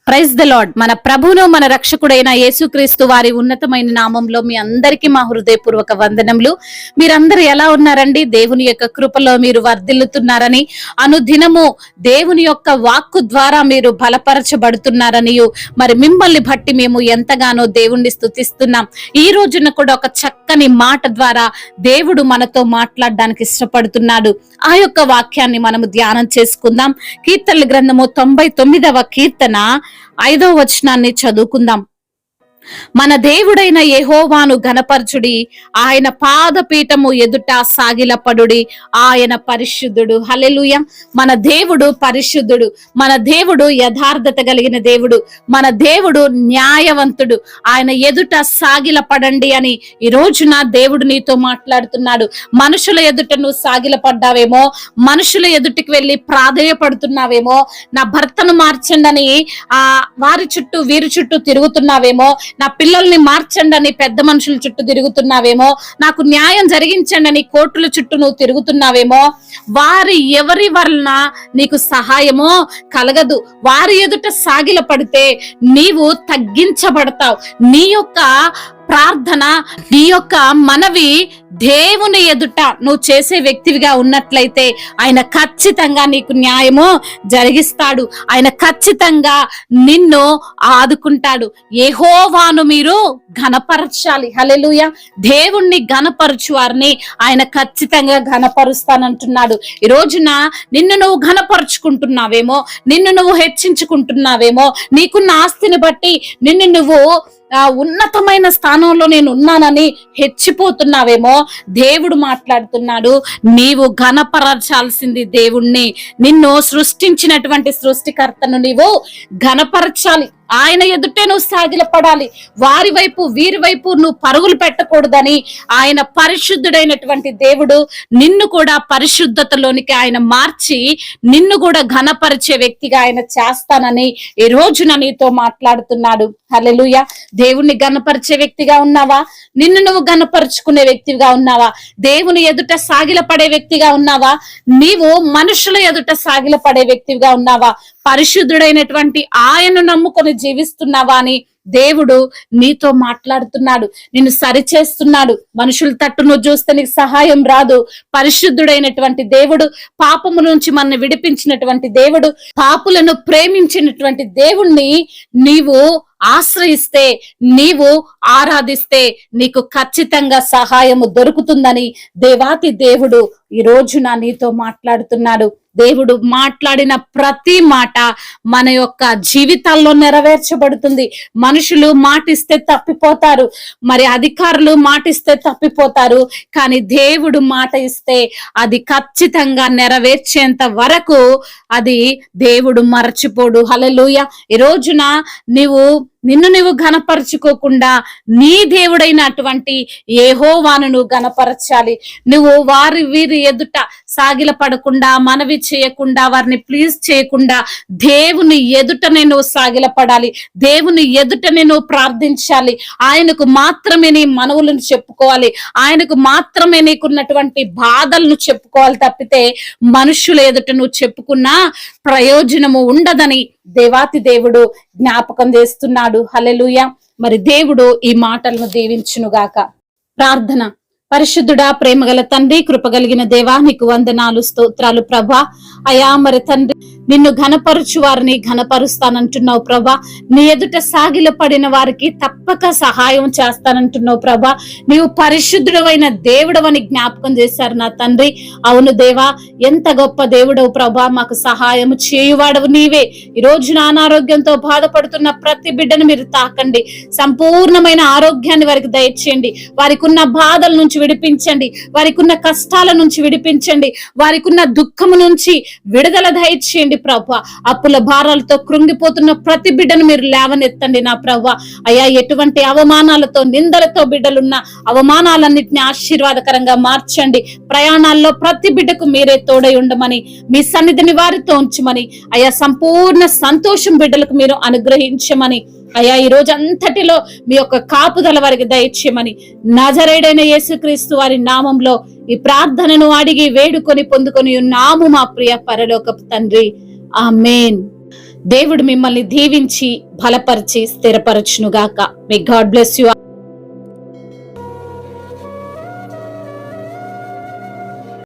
Praise the lord. మన ప్రభువును మన రక్షకుడైన యేసుక్రీస్తు వారి ఉన్నతమైన నామంలో మీ అందరికీ మా హృదయపూర్వక వందనములు. మీరందరూ ఎలా ఉన్నారండి? దేవుని యొక్క కృపలో మీరు వర్ధిల్లుతున్నారని, అనుదినము దేవుని యొక్క వాక్కు ద్వారా మీరు బలపరచబడుతున్నారని, మరి మిమ్మల్ని బట్టి మేము ఎంతగానో దేవుణ్ణి స్తుతిస్తున్నాం. ఈ రోజున కూడా ఒక చక్కని మాట ద్వారా దేవుడు మనతో మాట్లాడడానికి ఇష్టపడుతున్నాడు. ఆ యొక్క వాక్యాన్ని మనము ధ్యానం చేసుకుందాం. కీర్తనల గ్రంథము 99వ కీర్తన 5వ వచనాన్ని చదువుకుందాం. మన దేవుడైన యెహోవాను ఘనపరచుడి, ఆయన పాదపీఠము ఎదుట సాగిలపడుడి, ఆయన పరిశుద్ధుడు. హల్లెలూయా. మన దేవుడు పరిశుద్ధుడు, మన దేవుడు యథార్థత కలిగిన దేవుడు, మన దేవుడు న్యాయవంతుడు. ఆయన ఎదుట సాగిలపడండి అని ఈ రోజున దేవుడు నీతో మాట్లాడుతున్నాడు. మనుషుల ఎదుట నువ్వు సాగిలపడ్డావేమో, మనుషుల ఎదుటికి వెళ్ళి ప్రాధేయపడుతున్నావేమో, నా భర్తను మార్చండి అని వారి చుట్టూ వీరి చుట్టూ తిరుగుతున్నావేమో, నా పిల్లల్ని మార్చండి అని పెద్ద మనుషుల చుట్టూ తిరుగుతున్నావేమో, నాకు న్యాయం జరిగించండి అని కోర్టుల చుట్టూ నువ్వు తిరుగుతున్నావేమో, ఎవరి వలన నీకు సహాయమో కలగదు. వారి ఎదుట సాగిల పడితే నీవు తగ్గించబడతావు. నీ యొక్క ప్రార్థన, నీ యొక్క మనవి దేవుని ఎదుట నువ్వు చేసే వ్యక్తివిగా ఉన్నట్లయితే ఆయన ఖచ్చితంగా నీకు న్యాయము జరిగిస్తాడు. ఆయన ఖచ్చితంగా నిన్ను ఆదుకుంటాడు. యెహోవాను మీరు ఘనపరచాలి. హల్లెలూయా. దేవుణ్ణి ఘనపరచు వారిని ఆయన ఖచ్చితంగా ఘనపరుస్తానంటున్నాడు. ఈ రోజున నిన్ను నువ్వు ఘనపరుచుకుంటున్నావేమో, నిన్ను నువ్వు హెచ్చించుకుంటున్నావేమో, నీకున్న ఆస్తిని బట్టి నిన్ను నువ్వు ఉన్నతమైన స్థానంలో నేను ఉన్నానని హెచ్చిపోతున్నావేమో, దేవుడు మాట్లాడుతున్నాడు. నీవు ఘనపరచాల్సింది దేవుణ్ణి. నిన్ను సృష్టించినటువంటి సృష్టికర్తను నీవు ఘనపరచాలి. ఆయన ఎదుటే నువ్వు సాగిలపడాలి. వారి వైపు వీరి వైపు నువ్వు పరుగులు పెట్టకూడదని ఆయన పరిశుద్ధుడైనటువంటి దేవుడు నిన్ను కూడా పరిశుద్ధతలోనికి ఆయన మార్చి నిన్ను కూడా ఘనపరిచే వ్యక్తిగా ఆయన చేస్తానని ఈ రోజున నీతో మాట్లాడుతున్నాడు. హల్లెలూయా. దేవుణ్ణి ఘనపరిచే వ్యక్తిగా ఉన్నావా? నిన్ను నువ్వు ఘనపరుచుకునే వ్యక్తిగా ఉన్నావా? దేవుని ఎదుట సాగిలపడే వ్యక్తిగా ఉన్నావా? నీవు మనుషుల ఎదుట సాగిలపడే వ్యక్తిగా ఉన్నావా? పరిశుద్ధుడైనటువంటి ఆయన నమ్ముకొని జీవిస్తున్నావా అని దేవుడు నీతో మాట్లాడుతున్నాడు. నిన్ను సరిచేస్తున్నాడు. మనుషుల తట్టు నువ్వు చూస్తే నీకు సహాయం రాదు. పరిశుద్ధుడైనటువంటి దేవుడు, పాపము నుంచి మనల్ని విడిపించినటువంటి దేవుడు, పాపులను ప్రేమించినటువంటి దేవుణ్ణి నీవు ఆశ్రయిస్తే, నీవు ఆరాధిస్తే నీకు ఖచ్చితంగా సహాయము దొరుకుతుందని దేవాతి దేవుడు ఈ రోజున నీతో మాట్లాడుతున్నాడు. దేవుడు మాట్లాడిన ప్రతి మాట మన యొక్క జీవితాల్లో నెరవేర్చబడుతుంది. మనుషులు మాటిస్తే తప్పిపోతారు, మరి అధికారులు మాటిస్తే తప్పిపోతారు, కానీ దేవుడు మాట ఇస్తే అది ఖచ్చితంగా నెరవేర్చేంత వరకు అది దేవుడు మరచిపోడు. హల్లెలూయా. ఈ రోజున నిన్ను నువ్వు ఘనపరచుకోకుండా నీ దేవుడైనటువంటి యెహోవాను నువ్వు ఘనపరచాలి. నువ్వు వీరి ఎదుట సాగిల పడకుండా, మనవి చేయకుండా, వారిని ప్లీజ్ చేయకుండా దేవుని ఎదుటనే నువ్వు సాగిల పడాలి. దేవుని ఎదుటనే నువ్వు ప్రార్థించాలి. ఆయనకు మాత్రమే నీ మనవులను చెప్పుకోవాలి. ఆయనకు మాత్రమే నీకున్నటువంటి బాధలను చెప్పుకోవాలి తప్పితే మనుషుల ఎదుట నువ్వు చెప్పుకున్నా ప్రయోజనము ఉండదని దేవాతి దేవుడు జ్ఞాపకం చేస్తున్నాడు. హల్లెలూయా. మరి దేవుడు ఈ మాటలను దీవించునుగాక. ప్రార్థన. పరిశుద్ధుడా, ప్రేమగల తండ్రి, కృపగలిగిన దేవా, నీకు వందనాలు, స్తోత్రాలు ప్రభా. అయా మరి తండ్రి, నిన్ను ఘనపరచు వారిని ఘనపరుస్తానంటున్నావు ప్రభా. నీ ఎదుట సాగిల పడిన వారికి తప్పక సహాయం చేస్తానంటున్నావు ప్రభా. నీవు పరిశుద్ధుడవైన దేవుడవని జ్ఞాపకం చేశారు నా తండ్రి. అవును దేవా, ఎంత గొప్ప దేవుడవు ప్రభా. మాకు సహాయం చేయువాడవు నీవే. ఈ రోజు అనారోగ్యంతో బాధపడుతున్న ప్రతి బిడ్డను మీరు తాకండి. సంపూర్ణమైన ఆరోగ్యాన్ని వారికి దయచేయండి. వారికి ఉన్న బాధల నుంచి విడిపించండి. వారికి ఉన్న కష్టాల నుంచి విడిపించండి. వారికి ఉన్న దుఃఖము నుంచి విడుదల దయచేయండి ప్రభా. అప్పుల భారాలతో కృంగిపోతున్న ప్రతి బిడ్డను మీరు లేవనెత్తండి నా ప్రభా. అయ్యా, ఎటువంటి అవమానాలతో నిందలతో బిడ్డలున్న అవమానాలన్నిటిని ఆశీర్వాదకరంగా మార్చండి. ప్రయాణాల్లో ప్రతి బిడ్డకు మీరే తోడై ఉండమని, మీ సన్నిధిని వారితో ఉంచమని, అయ్యా సంపూర్ణ సంతోషం బిడ్డలకు మీరు అనుగ్రహించమని అయ్యా ఈ రోజు అంతటిలో మీ యొక్క కాపుదల వారికి దయచేయమని నజరేయుడైన యేసుక్రీస్తు వారి నామంలో ఈ ప్రార్థనను అడిగి వేడుకొని పొందుకొని ఉన్నాము మా ప్రియ పరలోకపు తండ్రి, ఆమేన్. దేవుడు మిమ్మల్ని దీవించి బలపరిచి స్థిరపరచునుగాక. May God bless you.